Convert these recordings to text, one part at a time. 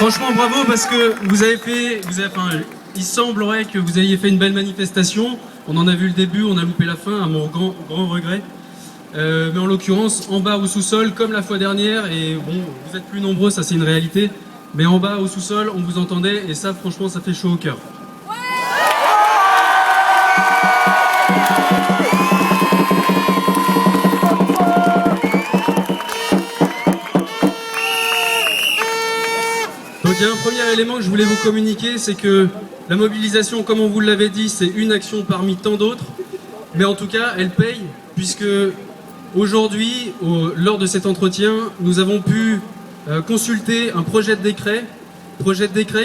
Franchement, bravo parce que il semblerait que vous ayez fait une belle manifestation. On en a vu le début, on a loupé la fin, à mon grand regret. Mais en l'occurrence, en bas au sous-sol, comme la fois dernière, et bon, vous êtes plus nombreux, ça c'est une réalité, mais en bas au sous-sol, on vous entendait, et ça, franchement, ça fait chaud au cœur. Donc il y a un premier élément que je voulais vous communiquer, c'est que la mobilisation, comme on vous l'avait dit, c'est une action parmi tant d'autres, mais en tout cas, elle paye, puisque aujourd'hui, lors de cet entretien, nous avons pu consulter un projet de décret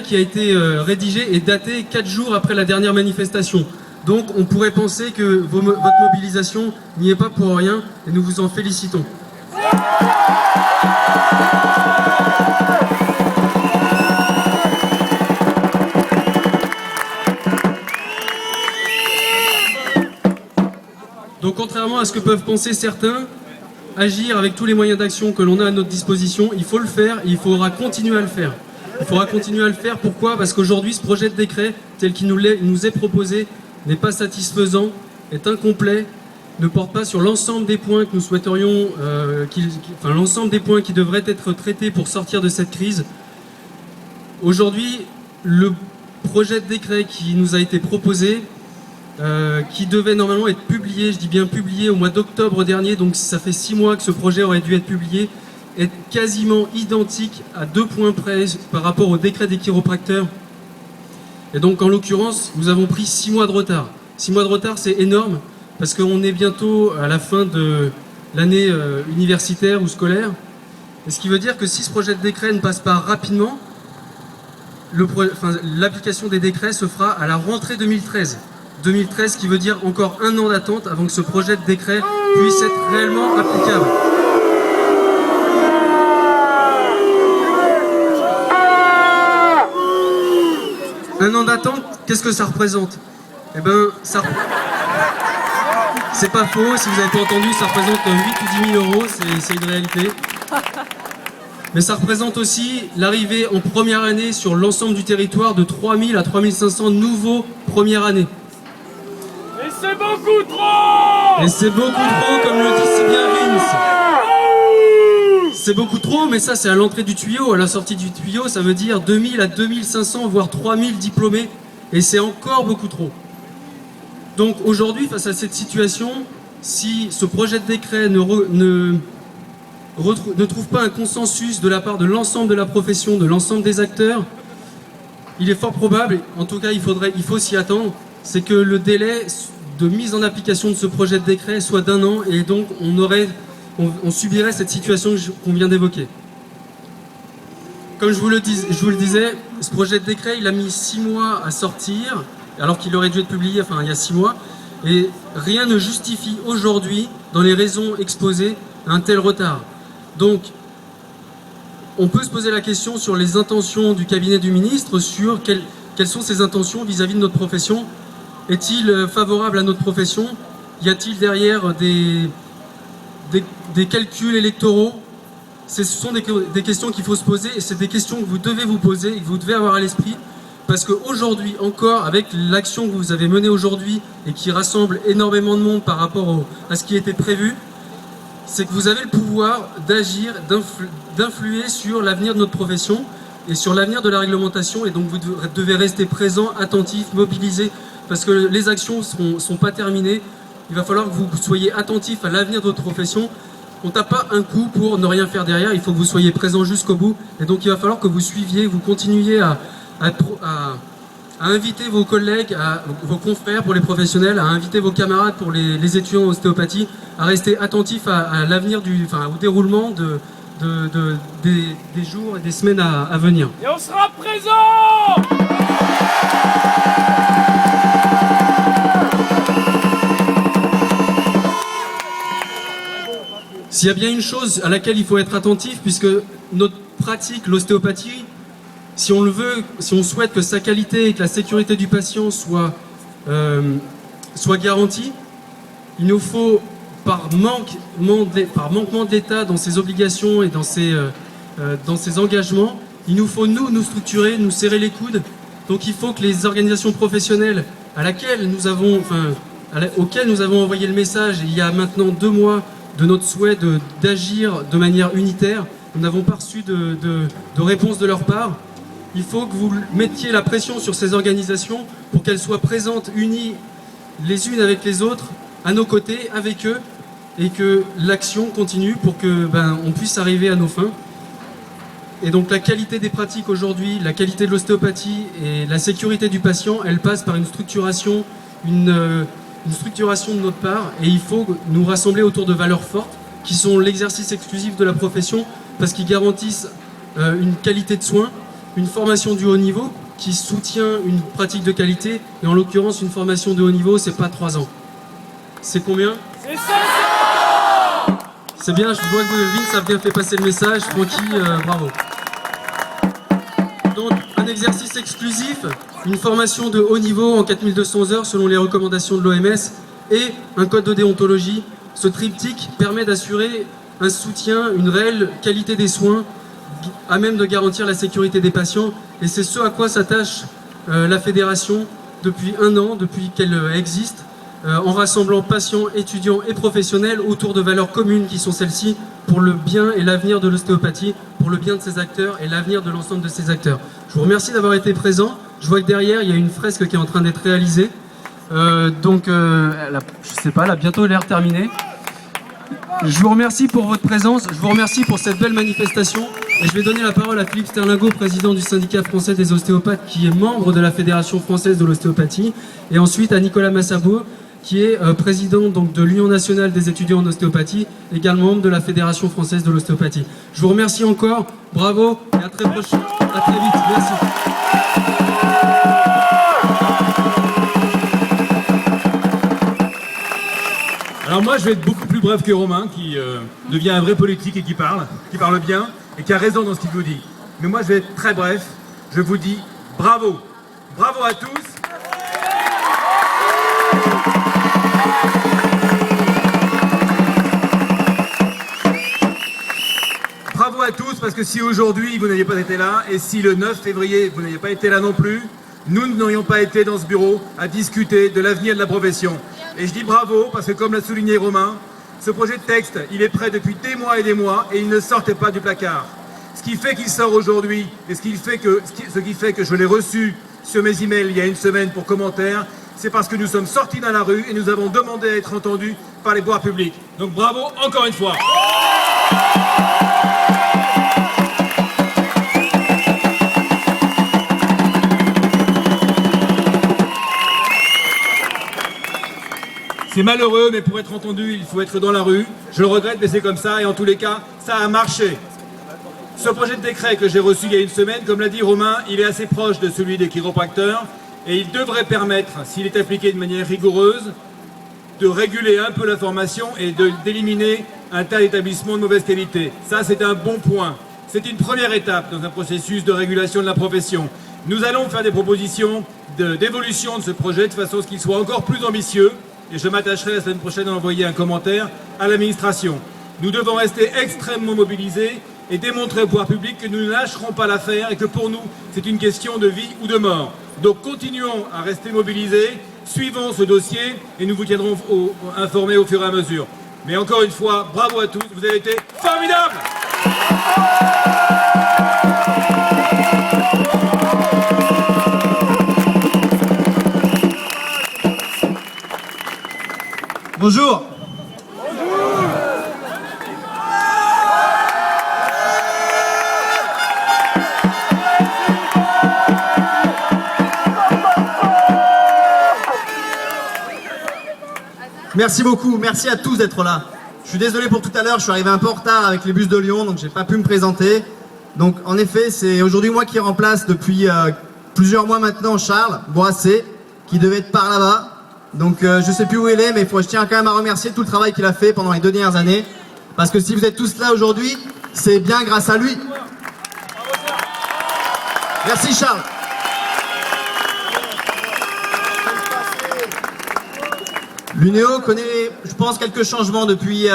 qui a été rédigé et daté 4 jours après la dernière manifestation. Donc on pourrait penser que votre mobilisation n'y est pas pour rien, et nous vous en félicitons. Donc contrairement à ce que peuvent penser certains, agir avec tous les moyens d'action que l'on a à notre disposition, il faut le faire et il faudra continuer à le faire. Il faudra continuer à le faire, pourquoi? Parce qu'aujourd'hui ce projet de décret tel qu'il nous est proposé n'est pas satisfaisant, est incomplet, ne porte pas sur l'ensemble des points que nous souhaiterions, l'ensemble des points qui devraient être traités pour sortir de cette crise. Aujourd'hui, le projet de décret qui nous a été proposé, qui devait normalement être publié, je dis bien publié, au mois d'octobre dernier, donc ça fait 6 mois que ce projet aurait dû être publié, est quasiment identique à 2 points près par rapport au décret des chiropracteurs. Et donc en l'occurrence, nous avons pris 6 mois de retard. 6 mois de retard, c'est énorme, parce qu'on est bientôt à la fin de l'année universitaire ou scolaire. Et ce qui veut dire que si ce projet de décret ne passe pas rapidement, l'application des décrets se fera à la rentrée 2013. 2013 qui veut dire encore 1 an d'attente avant que ce projet de décret puisse être réellement applicable. Un an d'attente, qu'est-ce que ça représente? Eh ben, c'est pas faux, si vous n'avez pas entendu, ça représente 8 ou 10 000 euros, c'est une réalité. Mais ça représente aussi l'arrivée en première année sur l'ensemble du territoire de 3 000 à 3 500 nouveaux première année. Et c'est beaucoup trop! Et c'est beaucoup trop, comme le dit si bien Vince. C'est beaucoup trop, mais ça c'est à l'entrée du tuyau. À la sortie du tuyau, ça veut dire 2000 à 2500, voire 3000 diplômés. Et c'est encore beaucoup trop. Donc aujourd'hui, face à cette situation, si ce projet de décret ne trouve pas un consensus de la part de l'ensemble de la profession, de l'ensemble des acteurs, il est fort probable, en tout cas il faut s'y attendre, c'est que le délai de mise en application de ce projet de décret soit d'1 an, et donc on subirait cette situation qu'on vient d'évoquer. Comme je vous le disais, ce projet de décret, il a mis 6 mois à sortir, alors qu'il aurait dû être publié il y a 6 mois, et rien ne justifie aujourd'hui, dans les raisons exposées, un tel retard. Donc, on peut se poser la question sur les intentions du cabinet du ministre, sur quelles sont ses intentions vis-à-vis de notre profession. Est-il favorable à notre profession? Y a-t-il derrière des calculs électoraux? Ce sont des questions qu'il faut se poser, et c'est des questions que vous devez vous poser et que vous devez avoir à l'esprit, parce qu'aujourd'hui encore, avec l'action que vous avez menée aujourd'hui et qui rassemble énormément de monde par rapport à ce qui était prévu, c'est que vous avez le pouvoir d'agir, d'influer sur l'avenir de notre profession et sur l'avenir de la réglementation, et donc vous devez rester présent, attentif, mobilisé, parce que les actions ne sont pas terminées. Il va falloir que vous soyez attentif à l'avenir de votre profession. On ne tape pas un coup pour ne rien faire derrière, il faut que vous soyez présent jusqu'au bout, et donc il va falloir que vous suiviez, vous continuiez à inviter vos collègues, vos confrères pour les professionnels, à inviter vos camarades pour les étudiants en ostéopathie, à rester attentifs à l'avenir, au déroulement des jours et des semaines à venir. Et on sera présent! S'il y a bien une chose à laquelle il faut être attentif, puisque notre pratique, l'ostéopathie, si on le veut, si on souhaite que sa qualité et que la sécurité du patient soit garantie, il nous faut, par manquement de l'État dans ses obligations et dans ses engagements, Il nous faut nous structurer, nous serrer les coudes. Donc il faut que les organisations professionnelles auxquelles nous avons envoyé le message il y a maintenant 2 mois de notre souhait d'agir de manière unitaire, nous n'avons pas reçu de réponse de leur part. Il faut que vous mettiez la pression sur ces organisations pour qu'elles soient présentes, unies les unes avec les autres, à nos côtés, avec eux, et que l'action continue pour que on puisse arriver à nos fins. Et donc la qualité des pratiques aujourd'hui, la qualité de l'ostéopathie et la sécurité du patient, elle passe par une structuration de notre part, et il faut nous rassembler autour de valeurs fortes qui sont l'exercice exclusif de la profession parce qu'ils garantissent une qualité de soins, une formation du haut niveau qui soutient une pratique de qualité, et en l'occurrence une formation de haut niveau, c'est pas 3 ans. C'est combien? C'est 5 ans. C'est bien, je vois que Vince a bien fait passer le message, Francky, bravo. Donc un exercice exclusif, une formation de haut niveau en 4200 heures selon les recommandations de l'OMS et un code de déontologie. Ce triptyque permet d'assurer un soutien, une réelle qualité des soins à même de garantir la sécurité des patients, et c'est ce à quoi s'attache la fédération depuis 1 an, depuis qu'elle existe, en rassemblant patients, étudiants et professionnels autour de valeurs communes qui sont celles-ci pour le bien et l'avenir de l'ostéopathie, pour le bien de ses acteurs et l'avenir de l'ensemble de ses acteurs. Je vous remercie d'avoir été présent. Je vois que derrière il y a une fresque qui est en train d'être réalisée, je sais pas, elle a bientôt l'air terminée. Je vous remercie pour votre présence, je vous remercie pour cette belle manifestation, et je vais donner la parole à Philippe Sterlingo, président du syndicat français des ostéopathes, qui est membre de la Fédération française de l'ostéopathie, et ensuite à Nicolas Massabo, qui est président donc, de l'Union nationale des étudiants en ostéopathie, également membre de la Fédération française de l'ostéopathie. Je vous remercie encore, bravo, et à très vite, merci. Alors moi je vais être beaucoup plus bref que Romain qui devient un vrai politique et qui parle bien et qui a raison dans ce qu'il vous dit. Mais moi je vais être très bref, je vous dis bravo. Bravo à tous. Bravo à tous parce que si aujourd'hui vous n'aviez pas été là et si le 9 février vous n'aviez pas été là non plus, nous n'aurions pas été dans ce bureau à discuter de l'avenir de la profession. Et je dis bravo parce que comme l'a souligné Romain, ce projet de texte, il est prêt depuis des mois et il ne sortait pas du placard. Ce qui fait qu'il sort aujourd'hui et ce qui fait que je l'ai reçu sur mes emails il y a 1 semaine pour commentaire, c'est parce que nous sommes sortis dans la rue et nous avons demandé à être entendus par les pouvoirs publics. Donc bravo encore une fois. C'est malheureux, mais pour être entendu, il faut être dans la rue. Je le regrette, mais c'est comme ça, et en tous les cas, ça a marché. Ce projet de décret que j'ai reçu il y a 1 semaine, comme l'a dit Romain, il est assez proche de celui des chiropracteurs, et il devrait permettre, s'il est appliqué de manière rigoureuse, de réguler un peu la formation et d'éliminer un tas d'établissements de mauvaise qualité. Ça, c'est un bon point. C'est une première étape dans un processus de régulation de la profession. Nous allons faire des propositions d'évolution de ce projet de façon à ce qu'il soit encore plus ambitieux, et je m'attacherai la semaine prochaine à envoyer un commentaire à l'administration. Nous devons rester extrêmement mobilisés et démontrer au pouvoir public que nous ne lâcherons pas l'affaire et que pour nous, c'est une question de vie ou de mort. Donc continuons à rester mobilisés, suivons ce dossier et nous vous tiendrons informés au fur et à mesure. Mais encore une fois, bravo à tous, vous avez été formidables! Bonjour. Merci beaucoup, merci à tous d'être là. Je suis désolé pour tout à l'heure, je suis arrivé un peu en retard avec les bus de Lyon, donc j'ai pas pu me présenter. Donc en effet, c'est aujourd'hui moi qui remplace depuis plusieurs mois maintenant Charles Boissé, qui devait être par là-bas. Donc je sais plus où il est, mais je tiens quand même à remercier tout le travail qu'il a fait pendant les 2 dernières années. Parce que si vous êtes tous là aujourd'hui, c'est bien grâce à lui. Merci Charles. L'UNEO connaît, je pense, quelques changements depuis